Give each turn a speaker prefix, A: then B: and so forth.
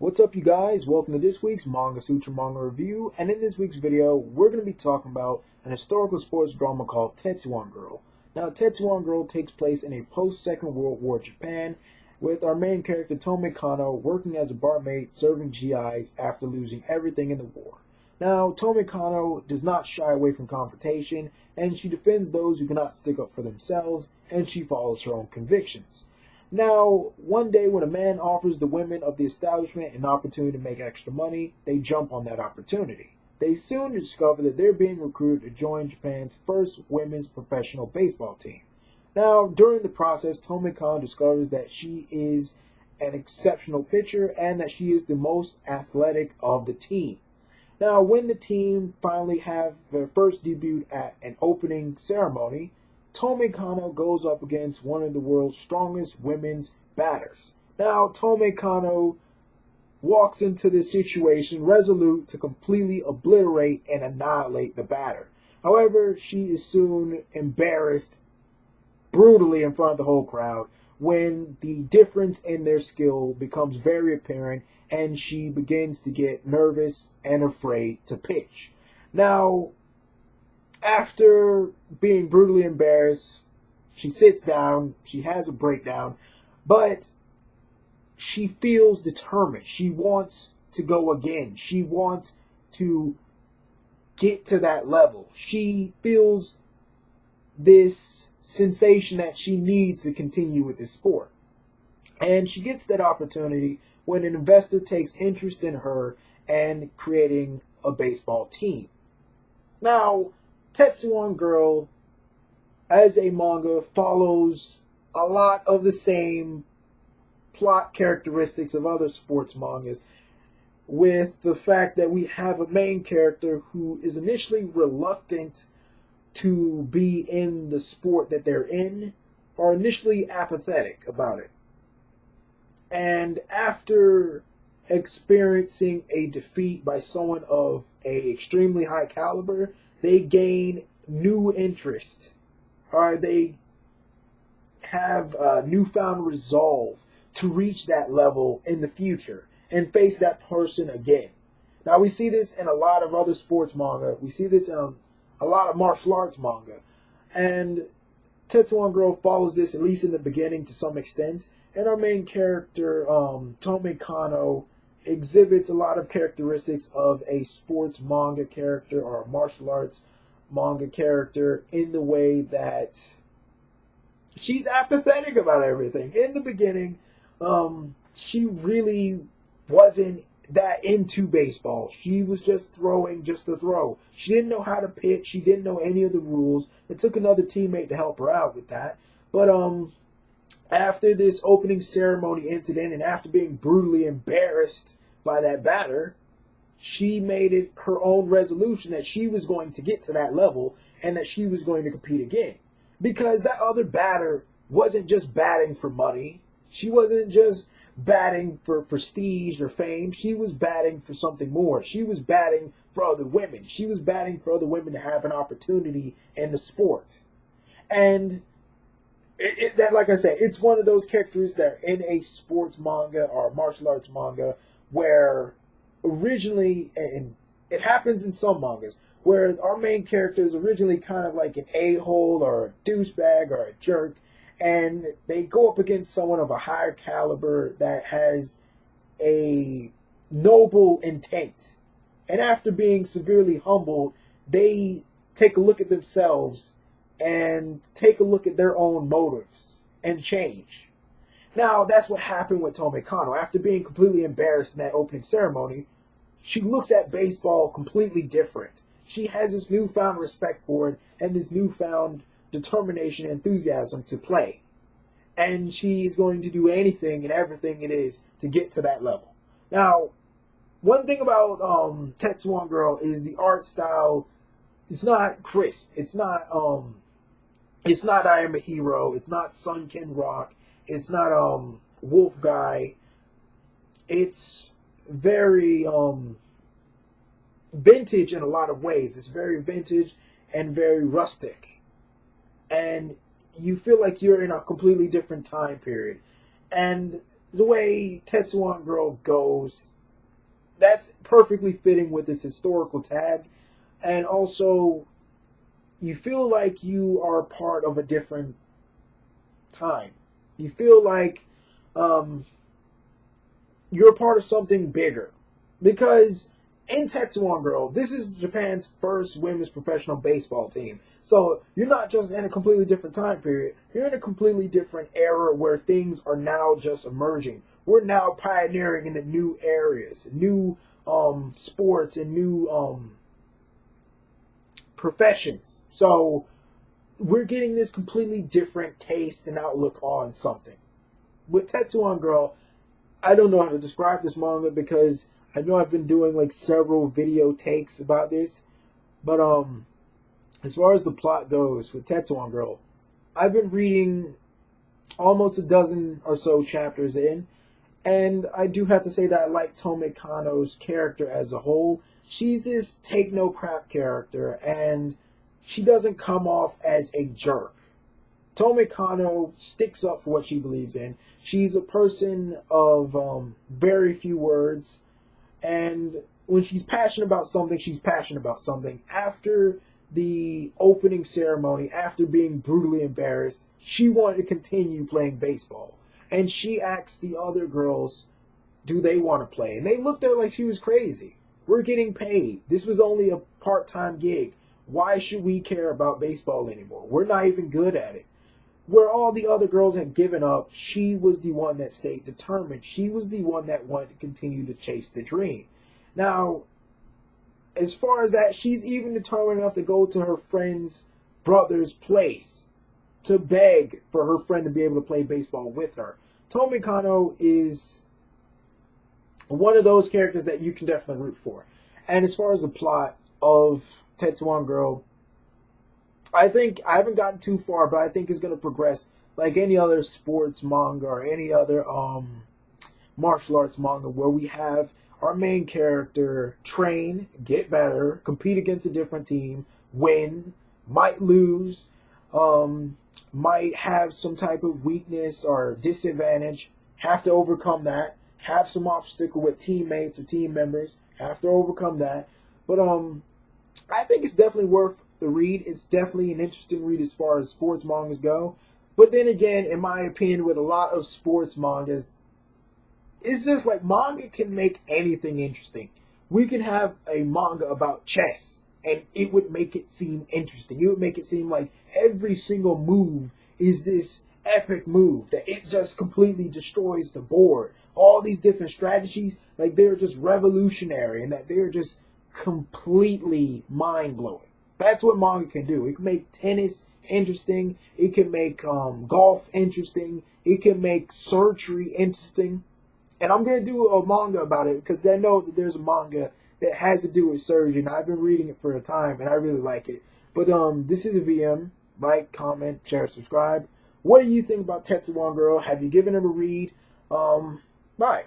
A: What's up, you guys? Welcome to this week's Manga Sutra manga review, and in this week's video, we're going to be talking about an historical sports drama called Tetsuwan Girl. Now, Tetsuwan Girl takes place in a post-Second World War Japan, with our main character Tome Kano working as a barmaid serving GIs after losing everything in the war. Now, Tome Kano does not shy away from confrontation, and she defends those who cannot stick up for themselves, and she follows her own convictions. Now, one day when a man offers the women of the establishment an opportunity to make extra money, they jump on that opportunity. They soon discover that they're being recruited to join Japan's first women's professional baseball team. Now, during the process, Tome Khan discovers that she is an exceptional pitcher and that she is the most athletic of the team. Now, when the team finally have their first debut at an opening ceremony, Tome Kano goes up against one of the world's strongest women's batters. Now, Tome Kano walks into this situation resolute to completely obliterate and annihilate the batter. However, she is soon embarrassed brutally in front of the whole crowd when the difference in their skill becomes very apparent and she begins to get nervous and afraid to pitch. Now, after being brutally embarrassed, she sits down, she has a breakdown, but she feels determined. She wants to go again. She wants to get to that level. She feels this sensation that she needs to continue with this sport. And she gets that opportunity when an investor takes interest in her and creating a baseball team. Now, Tetsuwan Girl, as a manga, follows a lot of the same plot characteristics of other sports mangas, with the fact that we have a main character who is initially reluctant to be in the sport that they're in, or initially apathetic about it. And after experiencing a defeat by someone of a extremely high caliber, they gain new interest, or they have newfound resolve to reach that level in the future and face that person again. Now, we see this in a lot of other sports manga. We see this in a lot of martial arts manga. And Tetsuwan Girl follows this, at least in the beginning, to some extent. And our main character, Tome Kano, exhibits a lot of characteristics of a sports manga character or a martial arts manga character, in the way that she's apathetic about everything. In the beginning, she really wasn't that into baseball. She was just throwing just to throw. She didn't know how to pitch. She didn't know any of the rules. It took another teammate to help her out with that. But after this opening ceremony incident, and after being brutally embarrassed by that batter, she made it her own resolution that she was going to get to that level and that she was going to compete again. Because that other batter wasn't just batting for money. She wasn't just batting for prestige or fame. She was batting for something more. She was batting for other women. She was batting for other women to have an opportunity in the sport. And that, like I said, it's one of those characters that are in a sports manga or a martial arts manga where originally, and it happens in some mangas, where our main character is originally kind of like an a-hole or a douchebag or a jerk, and they go up against someone of a higher caliber that has a noble intent. And after being severely humbled, they take a look at themselves and take a look at their own motives and change. Now, that's what happened with Tome Kano. After being completely embarrassed in that opening ceremony, she looks at baseball completely different. She has this newfound respect for it and this newfound determination and enthusiasm to play. And she is going to do anything and everything it is to get to that level. Now, one thing about Tetsuwan Girl is the art style. It's not crisp. It's not I Am a Hero. It's not Sunken Rock. It's not Wolf Guy. It's very vintage in a lot of ways. It's very vintage and very rustic. And you feel like you're in a completely different time period. And the way Tetsuwan Girl goes, that's perfectly fitting with its historical tag. And also, you feel like you are part of a different time. You feel like you're a part of something bigger. Because in Tetsuwan Girl, this is Japan's first women's professional baseball team. So you're not just in a completely different time period. You're in a completely different era where things are now just emerging. We're now pioneering into new areas, new sports, and new professions. So we're getting this completely different taste and outlook on something. With Tetsuwan Girl, I don't know how to describe this manga because I know I've been doing like several video takes about this, but as far as the plot goes with Tetsuwan Girl, I've been reading almost a dozen or so chapters in, and I do have to say that I like Tome Kano's character as a whole. She's this take no crap character, and she doesn't come off as a jerk. Tome Kano sticks up for what she believes in. She's a person of very few words. And when she's passionate about something, she's passionate about something. After the opening ceremony, after being brutally embarrassed, she wanted to continue playing baseball. And she asked the other girls, do they want to play? And they looked at her like she was crazy. We're getting paid. This was only a part-time gig. Why should we care about baseball anymore? We're not even good at it. Where all the other girls had given up, she was the one that stayed determined. She was the one that wanted to continue to chase the dream. Now, as far as that, she's even determined enough to go to her friend's brother's place to beg for her friend to be able to play baseball with her. Tome Kano is one of those characters that you can definitely root for. And as far as the plot of Tetsuwan Girl, I think I haven't gotten too far, but I think it's going to progress like any other sports manga or any other martial arts manga where we have our main character train, get better, compete against a different team, win, might lose, might have some type of weakness or disadvantage, have to overcome that, have some obstacle with teammates or team members, have to overcome that. But I think it's definitely worth the read. It's definitely an interesting read as far as sports mangas go. But then again, in my opinion, with a lot of sports mangas, it's just like manga can make anything interesting. We can have a manga about chess, and it would make it seem interesting. It would make it seem like every single move is this epic move, that it just completely destroys the board. All these different strategies, like they're just revolutionary, and that they're just completely mind-blowing. That's what manga can do. It can make tennis interesting. It can make golf interesting. It can make surgery interesting. And I'm going to do a manga about it because I know that there's a manga that has to do with surgery. And I've been reading it for a time and I really like it. But this is a VM. Like, comment, share, subscribe. What do you think about Tetsuwan Girl? Have you given it a read? Bye.